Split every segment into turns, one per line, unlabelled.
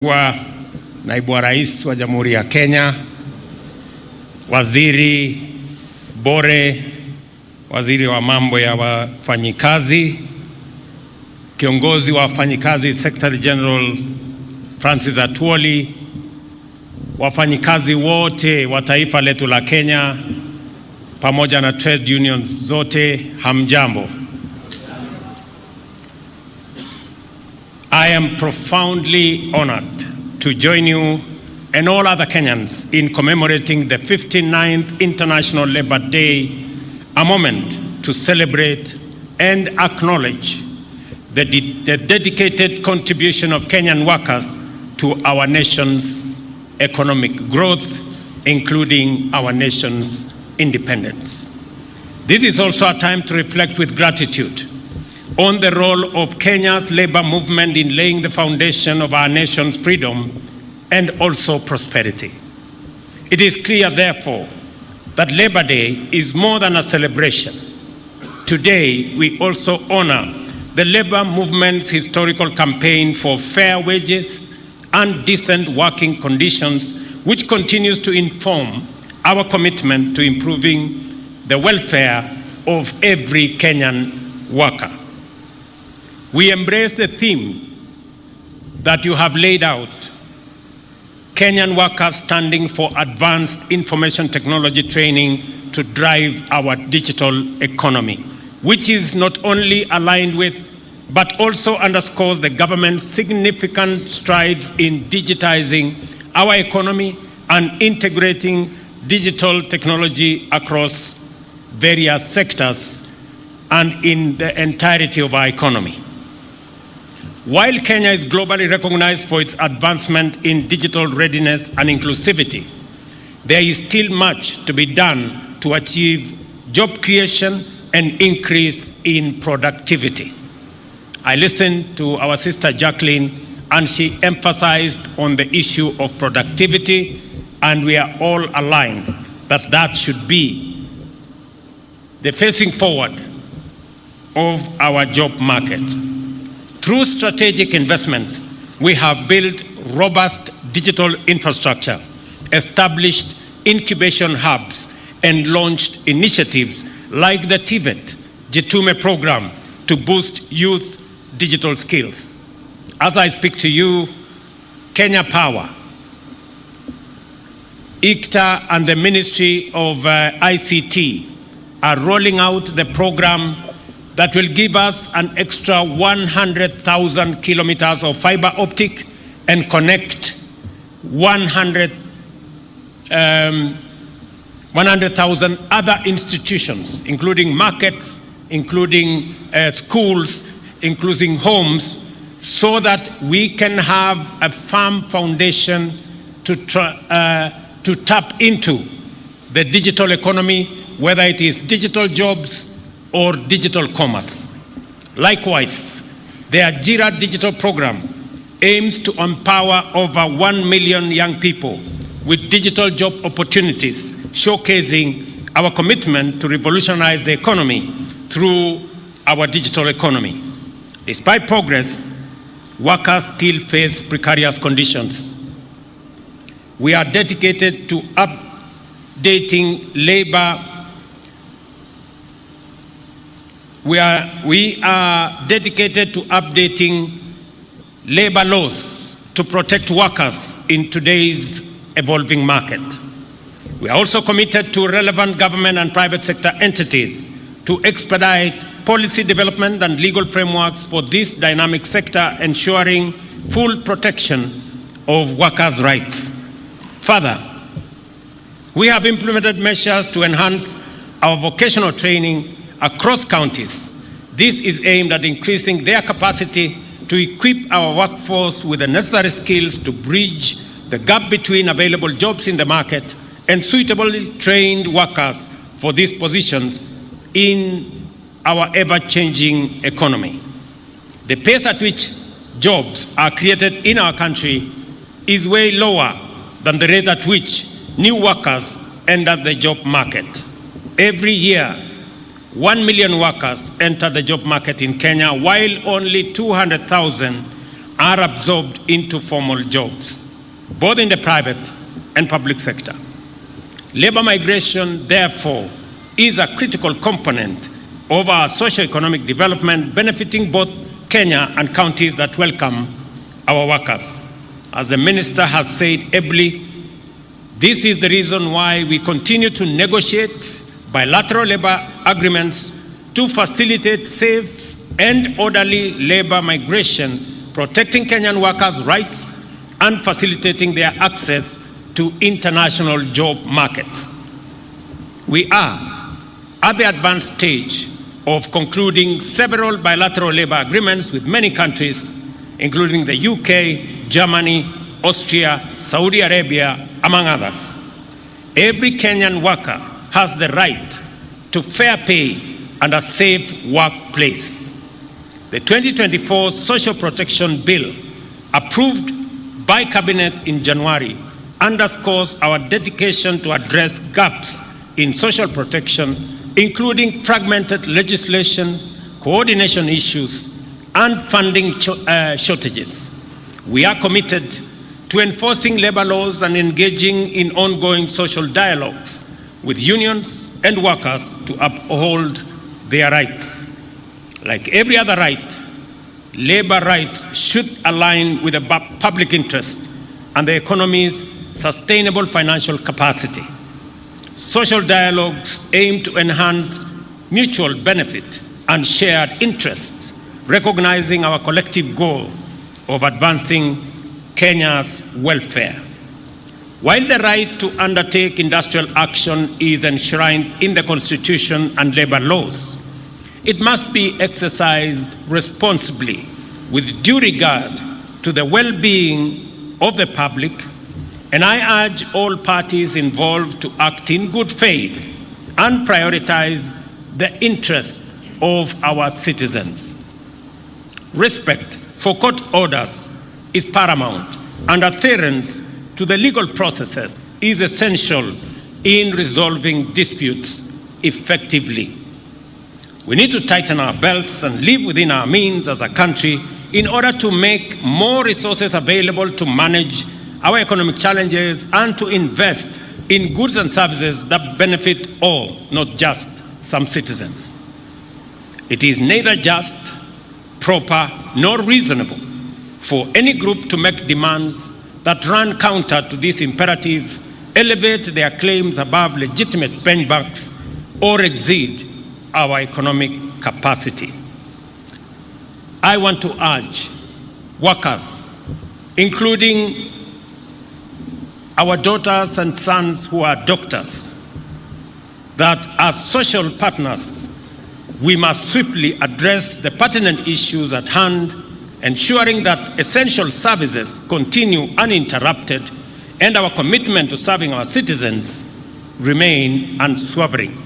Wa naibu wa rais wa Jamhuri ya Kenya, waziri Bore, waziri wa mambo ya wafanyikazi, kiongozi wa wafanyikazi Secretary General Francis Atwoli, wafanyikazi wote wa taifa letu la Kenya pamoja na trade unions zote, hamjambo. I am profoundly honored to join you and all other Kenyans in commemorating the 59th International Labour Day, a moment to celebrate and acknowledge the dedicated contribution of Kenyan workers to our nation's economic growth, including our nation's independence. This is also a time to reflect with gratitude on the role of Kenya's labor movement in laying the foundation of our nation's freedom and also prosperity. It is clear, therefore, that Labor Day is more than a celebration. Today, we also honor the labor movement's historical campaign for fair wages and decent working conditions, which continues to inform our commitment to improving the welfare of every Kenyan worker. We embrace the theme that you have laid out, Kenyan workers standing for advanced information technology training to drive our digital economy, which is not only aligned with, but also underscores the government's significant strides in digitizing our economy and integrating digital technology across various sectors and in the entirety of our economy. While Kenya is globally recognized for its advancement in digital readiness and inclusivity, there is still much to be done to achieve job creation and increase in productivity. I listened to our sister Jacqueline, and she emphasized on the issue of productivity, and we are all aligned that that should be the facing forward of our job market. Through strategic investments, we have built robust digital infrastructure, established incubation hubs, and launched initiatives like the TVET Jitume program to boost youth digital skills. As I speak to you, Kenya Power, ICTA, and the Ministry of ICT are rolling out the program that will give us an extra 100,000 kilometers of fiber optic and connect 100,000 other institutions, including markets, including schools, including homes, so that we can have a firm foundation to tap into the digital economy, whether it is digital jobs or digital commerce. Likewise, the Ajira digital program aims to empower over 1 million young people with digital job opportunities, showcasing our commitment to revolutionize the economy through our digital economy. Despite progress, workers still face precarious conditions. We are dedicated to updating labor We are dedicated to updating labor laws to protect workers in today's evolving market. We are also committed to relevant government and private sector entities to expedite policy development and legal frameworks for this dynamic sector, ensuring full protection of workers' rights. Further, we have implemented measures to enhance our vocational training across counties. This is aimed at increasing their capacity to equip our workforce with the necessary skills to bridge the gap between available jobs in the market and suitably trained workers for these positions in our ever-changing economy. The pace at which jobs are created in our country is way lower than the rate at which new workers enter the job market. Every year, 1 million workers enter the job market in Kenya, while only 200,000 are absorbed into formal jobs, both in the private and public sector. Labor migration, therefore, is a critical component of our socio-economic development, benefiting both Kenya and counties that welcome our workers. As the minister has said ably, this is the reason why we continue to negotiate bilateral labor agreements to facilitate safe and orderly labor migration, protecting Kenyan workers' rights and facilitating their access to international job markets. We are at the advanced stage of concluding several bilateral labor agreements with many countries, including the UK, Germany, Austria, Saudi Arabia, among others. Every Kenyan worker has the right to fair pay and a safe workplace. The 2024 Social Protection Bill, approved by Cabinet in January, underscores our dedication to address gaps in social protection, including fragmented legislation, coordination issues, and funding shortages. We are committed to enforcing labor laws and engaging in ongoing social dialogues with unions and workers to uphold their rights. Like every other right, labor rights should align with the public interest and the economy's sustainable financial capacity. Social dialogues aim to enhance mutual benefit and shared interests, recognizing our collective goal of advancing Kenya's welfare. While the right to undertake industrial action is enshrined in the Constitution and labor laws, it must be exercised responsibly with due regard to the well-being of the public, and I urge all parties involved to act in good faith and prioritize the interests of our citizens. Respect for court orders is paramount, and adherence to the legal processes is essential in resolving disputes effectively. We need to tighten our belts and live within our means as a country in order to make more resources available to manage our economic challenges and to invest in goods and services that benefit all, not just some citizens. It is neither just, proper, nor reasonable for any group to make demands that run counter to this imperative, elevate their claims above legitimate benchmarks, or exceed our economic capacity. I want to urge workers, including our daughters and sons who are doctors, that as social partners, we must swiftly address the pertinent issues at hand, ensuring that essential services continue uninterrupted and our commitment to serving our citizens remain unswerving.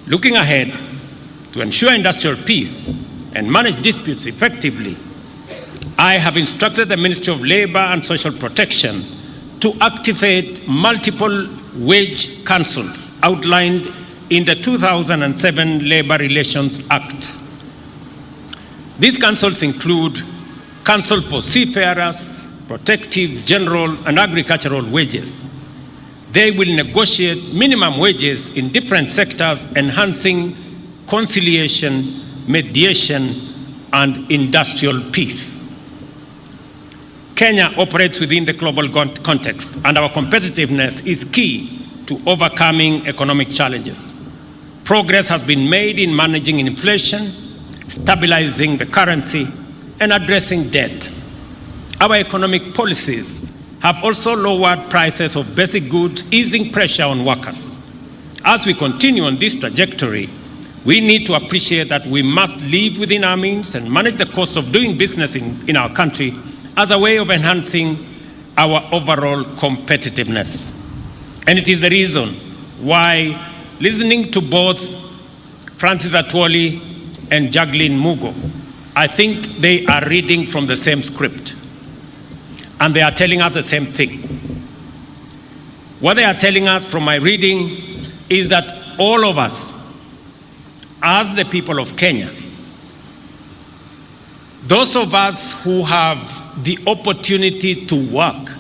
Looking ahead, to ensure industrial peace and manage disputes effectively, I have instructed the Ministry of Labor and Social Protection to activate multiple wage councils outlined in the 2007 Labor Relations Act. These councils include Council for Seafarers, Protective, General, and Agricultural Wages. They will negotiate minimum wages in different sectors, enhancing conciliation, mediation, and industrial peace. Kenya operates within the global context, and our competitiveness is key to overcoming economic challenges. Progress has been made in managing inflation, stabilizing the currency, and addressing debt. Our economic policies have also lowered prices of basic goods, easing pressure on workers. As we continue on this trajectory, we need to appreciate that we must live within our means and manage the cost of doing business in our country as a way of enhancing our overall competitiveness. And it is the reason why, listening to both Francis Atwoli and Jacqueline Mugo, I think they are reading from the same script, and they are telling us the same thing. What they are telling us from my reading is that all of us, as the people of Kenya, Those of us who have the opportunity to work,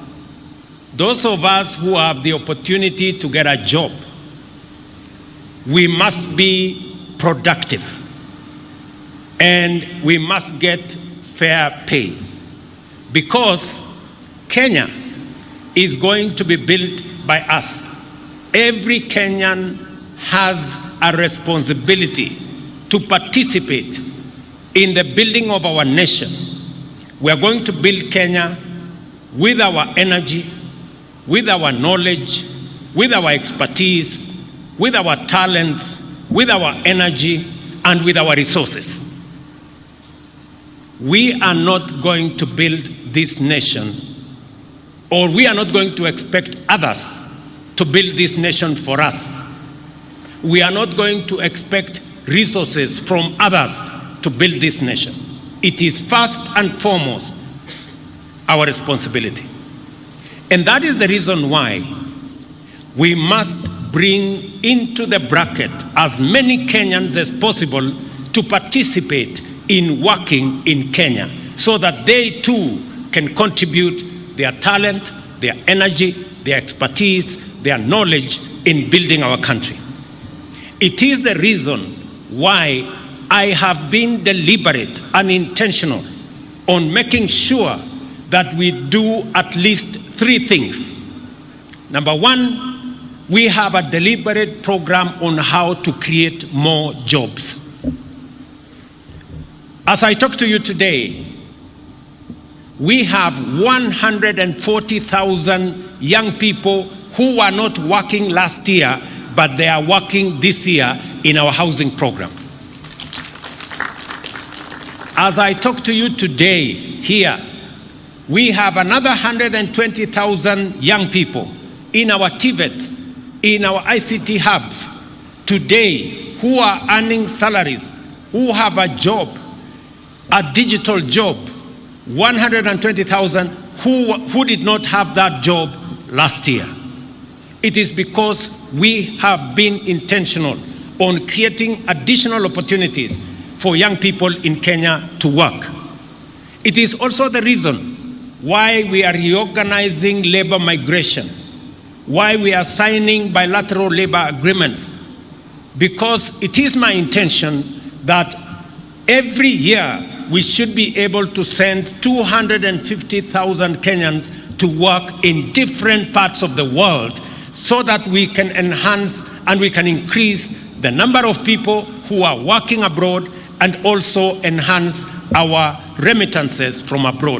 those of us who have the opportunity to get a job, we must be productive and we must get fair pay, because Kenya is going to be built by us. Every Kenyan has a responsibility to participate in the building of our nation. We are going to build Kenya with our energy, with our knowledge, with our expertise, with our talents, with our energy, and with our resources. We are not going to build this nation, or we are not going to expect others to build this nation for us. We are not going to expect resources from others to build this nation. It is first and foremost our responsibility. And that is the reason why we must bring into the bracket as many Kenyans as possible to participate in working in Kenya, so that they too can contribute their talent, their energy, their expertise, their knowledge in building our country. It is the reason why I have been deliberate and intentional on making sure that we do at least 3 things. Number 1, we have a deliberate program on how to create more jobs. As I talk to you today, we have 140,000 young people who were not working last year, but they are working this year in our housing program. As I talk to you today here, we have another 120,000 young people in our TVETs, in our ICT hubs today, who are earning salaries, who have a job, a digital job. 120,000 who did not have that job last year. It is because we have been intentional on creating additional opportunities for young people in Kenya to work. It is also the reason why we are reorganizing labor migration, why we are signing bilateral labor agreements, because it is my intention that every year we should be able to send 250,000 Kenyans to work in different parts of the world, so that we can enhance and we can increase the number of people who are working abroad and also enhance our remittances from abroad.